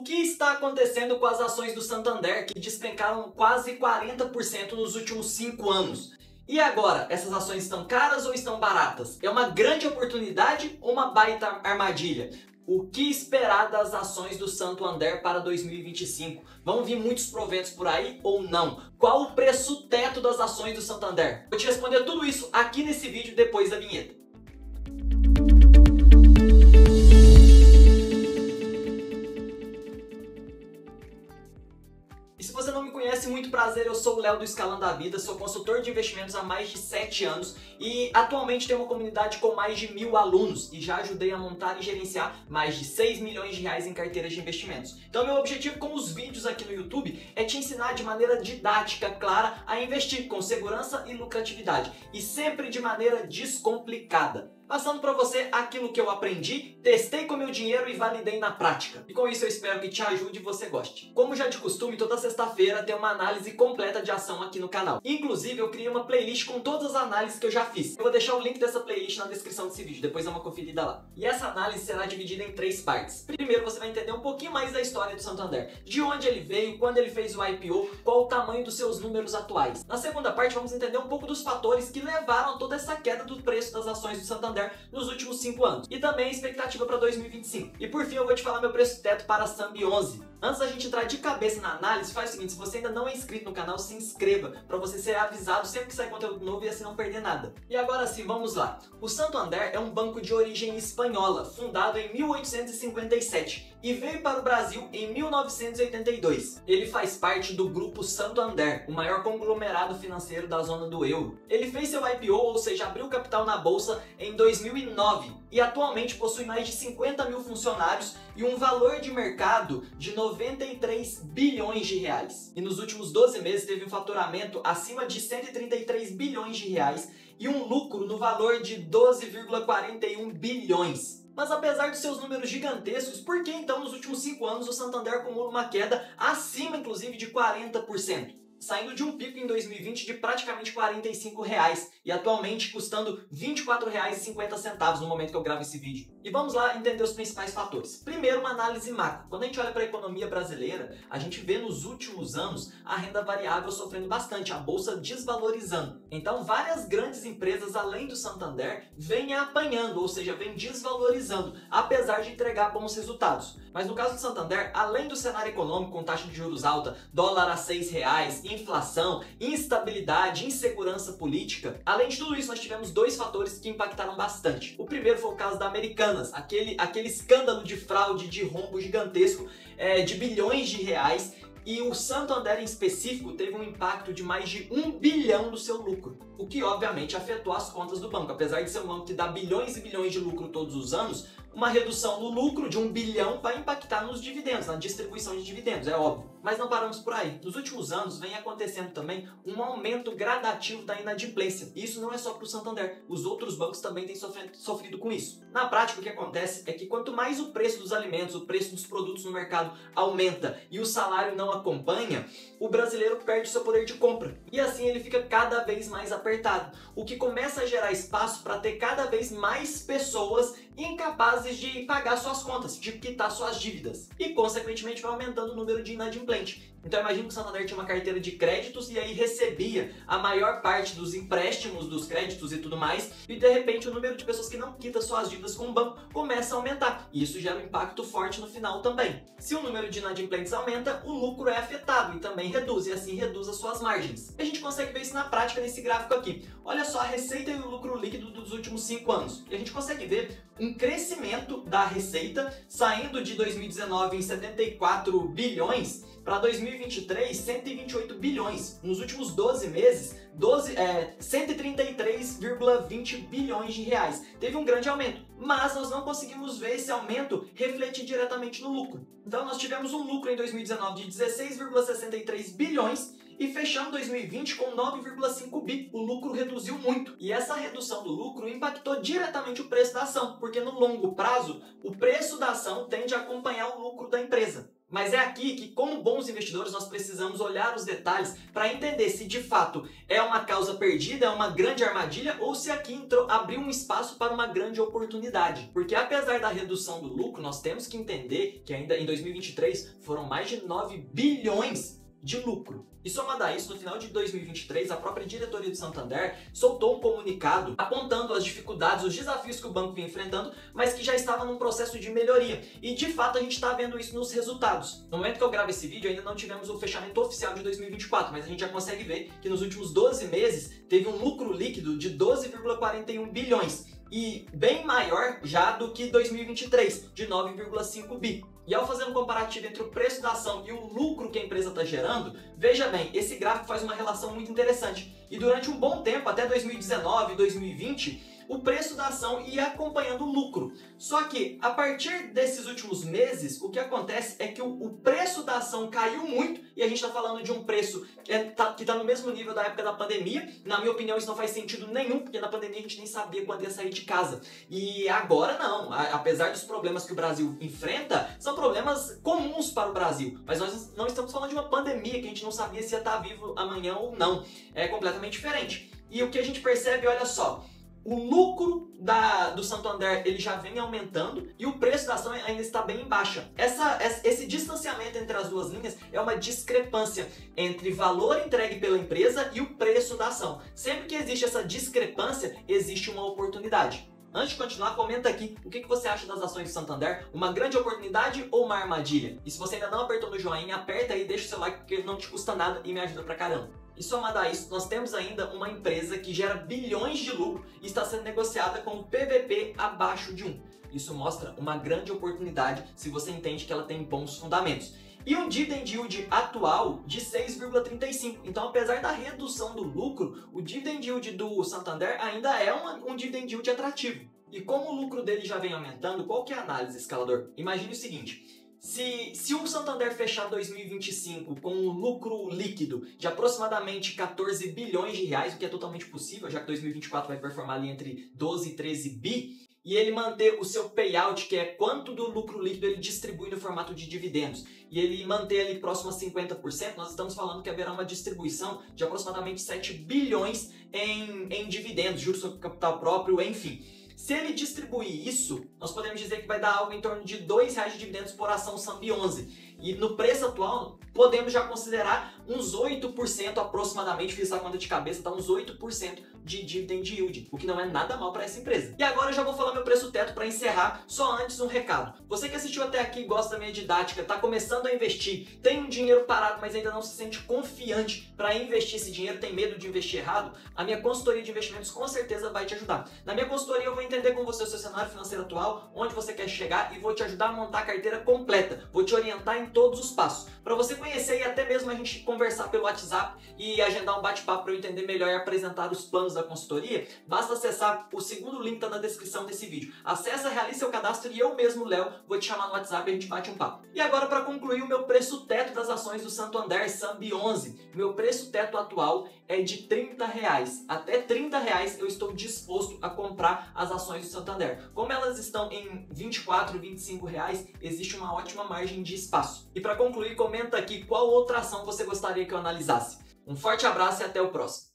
O que está acontecendo com as ações do Santander, que despencaram quase 40% nos últimos 5 anos? E agora, essas ações estão caras ou estão baratas? É uma grande oportunidade ou uma baita armadilha? O que esperar das ações do Santander para 2025? Vão vir muitos proventos por aí ou não? Qual o preço teto das ações do Santander? Vou te responder tudo isso aqui nesse vídeo depois da vinheta. E se você não me conhece, muito prazer, eu sou o Léo do Escalando a Vida, sou consultor de investimentos há mais de 7 anos e atualmente tenho uma comunidade com mais de 1000 alunos e já ajudei a montar e gerenciar mais de 6 milhões de reais em carteiras de investimentos. Então meu objetivo com os vídeos aqui no YouTube é te ensinar de maneira didática, clara, a investir com segurança e lucratividade e sempre de maneira descomplicada, passando para você aquilo que eu aprendi, testei com meu dinheiro e validei na prática. E com isso eu espero que te ajude e você goste. Como já de costume, toda sexta-feira tem uma análise completa de ação aqui no canal. Inclusive, eu criei uma playlist com todas as análises que eu já fiz. Eu vou deixar o link dessa playlist na descrição desse vídeo, depois dá uma conferida lá. E essa análise será dividida em 3 partes. Primeiro, você vai entender um pouquinho mais da história do Santander. De onde ele veio, quando ele fez o IPO, qual o tamanho dos seus números atuais. Na segunda parte, vamos entender um pouco dos fatores que levaram a toda essa queda do preço das ações do Santander nos últimos 5 anos. E também a expectativa para 2025. E por fim eu vou te falar meu preço teto para a SAMB11. Antes da gente entrar de cabeça na análise, faz o seguinte, se você ainda não é inscrito no canal, se inscreva para você ser avisado sempre que sair conteúdo novo e assim não perder nada. E agora sim, vamos lá. O Santander é um banco de origem espanhola, fundado em 1857 e veio para o Brasil em 1982. Ele faz parte do Grupo Santander, o maior conglomerado financeiro da zona do euro. Ele fez seu IPO, ou seja, abriu capital na bolsa em 2009 e atualmente possui mais de 50 mil funcionários e um valor de mercado de 93 bilhões de reais. E nos últimos 12 meses teve um faturamento acima de 133 bilhões de reais e um lucro no valor de 12,41 bilhões. Mas apesar dos seus números gigantescos, por que então nos últimos 5 anos o Santander acumula uma queda acima inclusive de 40%? Saindo de um pico em 2020 de praticamente R$45 e atualmente custando R$24,50 no momento que eu gravo esse vídeo. E vamos lá entender os principais fatores. Primeiro, uma análise macro. Quando a gente olha para a economia brasileira, a gente vê nos últimos anos a renda variável sofrendo bastante, a bolsa desvalorizando. Então várias grandes empresas, além do Santander, vêm apanhando, ou seja, vêm desvalorizando, apesar de entregar bons resultados. Mas no caso do Santander, além do cenário econômico com taxa de juros alta, dólar a R$6, inflação, instabilidade, insegurança política. Além de tudo isso, nós tivemos 2 fatores que impactaram bastante. O primeiro foi o caso da Americanas, aquele escândalo de fraude, de rombo gigantesco de bilhões de reais. E o Santander em específico teve um impacto de mais de 1 bilhão no seu lucro, o que obviamente afetou as contas do banco. Apesar de ser um banco que dá bilhões e bilhões de lucro todos os anos, uma redução no lucro de 1 bilhão vai impactar nos dividendos, na distribuição de dividendos, é óbvio. Mas não paramos por aí. Nos últimos anos vem acontecendo também um aumento gradativo da inadimplência. E isso não é só para o Santander, os outros bancos também têm sofrido com isso. Na prática, o que acontece é que quanto mais o preço dos alimentos, o preço dos produtos no mercado aumenta e o salário não acompanha, o brasileiro perde seu poder de compra. E assim ele fica cada vez mais apertado, o que começa a gerar espaço para ter cada vez mais pessoas incapazes de pagar suas contas, de quitar suas dívidas. E, consequentemente, vai aumentando o número de inadimplente. Então, imagina que o Santander tinha uma carteira de créditos e aí recebia a maior parte dos empréstimos, dos créditos e tudo mais, e de repente o número de pessoas que não quita suas dívidas com o banco começa a aumentar. E isso gera um impacto forte no final também. Se o número de inadimplentes aumenta, o lucro é afetado e também reduz, e assim reduz as suas margens. A gente consegue ver isso na prática nesse gráfico aqui. Olha só a receita e o lucro líquido dos últimos 5 anos. E a gente consegue ver um crescimento da receita saindo de 2019 em 74 bilhões para 2023, 128 bilhões. Nos últimos 12 meses, 133,20 bilhões de reais. Teve um grande aumento, mas nós não conseguimos ver esse aumento refletir diretamente no lucro. Então nós tivemos um lucro em 2019 de 16,63 bilhões e fechando 2020 com 9,5 bi. O lucro reduziu muito. E essa redução do lucro impactou diretamente o preço da ação, porque no longo prazo, o preço da ação tende a acompanhar o lucro da empresa. Mas é aqui que, como bons investidores, nós precisamos olhar os detalhes para entender se de fato é uma causa perdida, é uma grande armadilha ou se aqui abriu um espaço para uma grande oportunidade. Porque apesar da redução do lucro, nós temos que entender que ainda em 2023 foram mais de 9 bilhões de lucro. E somado a isso, no final de 2023, a própria diretoria do Santander soltou um comunicado apontando as dificuldades, os desafios que o banco vinha enfrentando, mas que já estava num processo de melhoria. E de fato a gente está vendo isso nos resultados. No momento que eu gravo esse vídeo, ainda não tivemos o fechamento oficial de 2024, mas a gente já consegue ver que nos últimos 12 meses teve um lucro líquido de 12,41 bilhões. E bem maior já do que 2023, de 9,5 bi. E ao fazer um comparativo entre o preço da ação e o lucro que a empresa está gerando, veja bem, esse gráfico faz uma relação muito interessante. E durante um bom tempo, até 2019 e 2020, o preço da ação ia acompanhando o lucro. Só que, a partir desses últimos meses, o que acontece é que o preço da ação caiu muito, e a gente está falando de um preço que está no mesmo nível da época da pandemia. Na minha opinião, isso não faz sentido nenhum, porque na pandemia a gente nem sabia quando ia sair de casa. E agora não, apesar dos problemas que o Brasil enfrenta, são problemas comuns para o Brasil. Mas nós não estamos falando de uma pandemia que a gente não sabia se ia estar vivo amanhã ou não. É completamente diferente. E o que a gente percebe, olha só, o lucro do Santander ele já vem aumentando e o preço da ação ainda está bem em baixa. Esse distanciamento entre as duas linhas é uma discrepância entre valor entregue pela empresa e o preço da ação. Sempre que existe essa discrepância, existe uma oportunidade. Antes de continuar, comenta aqui o que você acha das ações do Santander, uma grande oportunidade ou uma armadilha? E se você ainda não apertou no joinha, aperta aí e deixa o seu like porque não te custa nada e me ajuda pra caramba. E somado a isso, nós temos ainda uma empresa que gera bilhões de lucro e está sendo negociada com o PVP abaixo de 1. Isso mostra uma grande oportunidade se você entende que ela tem bons fundamentos. E um dividend yield atual de 6,35. Então, apesar da redução do lucro, o dividend yield do Santander ainda é um dividend yield atrativo. E como o lucro dele já vem aumentando, qual que é a análise, escalador? Imagine o seguinte: se o Santander fechar 2025 com um lucro líquido de aproximadamente 14 bilhões de reais, o que é totalmente possível, já que 2024 vai performar ali entre 12 e 13 bi, e ele manter o seu payout, que é quanto do lucro líquido ele distribui no formato de dividendos, e ele manter ali próximo a 50%, nós estamos falando que haverá uma distribuição de aproximadamente 7 bilhões em dividendos, juros sobre capital próprio, enfim. Se ele distribuir isso, nós podemos dizer que vai dar algo em torno de R$ 2,00 de dividendos por ação SAMB11. E no preço atual, podemos já considerar uns 8% aproximadamente, fiz essa conta de cabeça, tá uns 8% de dividend yield, o que não é nada mal para essa empresa. E agora eu já vou falar meu preço teto para encerrar, só antes um recado. Você que assistiu até aqui e gosta da minha didática, tá começando a investir, tem um dinheiro parado, mas ainda não se sente confiante para investir esse dinheiro, tem medo de investir errado, a minha consultoria de investimentos com certeza vai te ajudar. Na minha consultoria eu vou entender com você o seu cenário financeiro atual, onde você quer chegar e vou te ajudar a montar a carteira completa, vou te orientar em todos os passos, para você conhecer e até mesmo a gente conversar pelo WhatsApp e agendar um bate-papo para eu entender melhor e apresentar os planos da consultoria. Basta acessar o segundo link, tá na descrição desse vídeo. Acessa, realize seu cadastro e eu mesmo, Léo, vou te chamar no WhatsApp e a gente bate um papo. E agora, para concluir, o meu preço teto das ações do Santander SAMB11. Meu preço teto atual é de R$ 30. Até R$ 30 eu estou disposto a comprar as ações do Santander. Como elas estão em R$ 24, R$ 25, existe uma ótima margem de espaço. E para concluir, comenta aqui qual outra ação você gostaria que eu analisasse. Um forte abraço e até o próximo.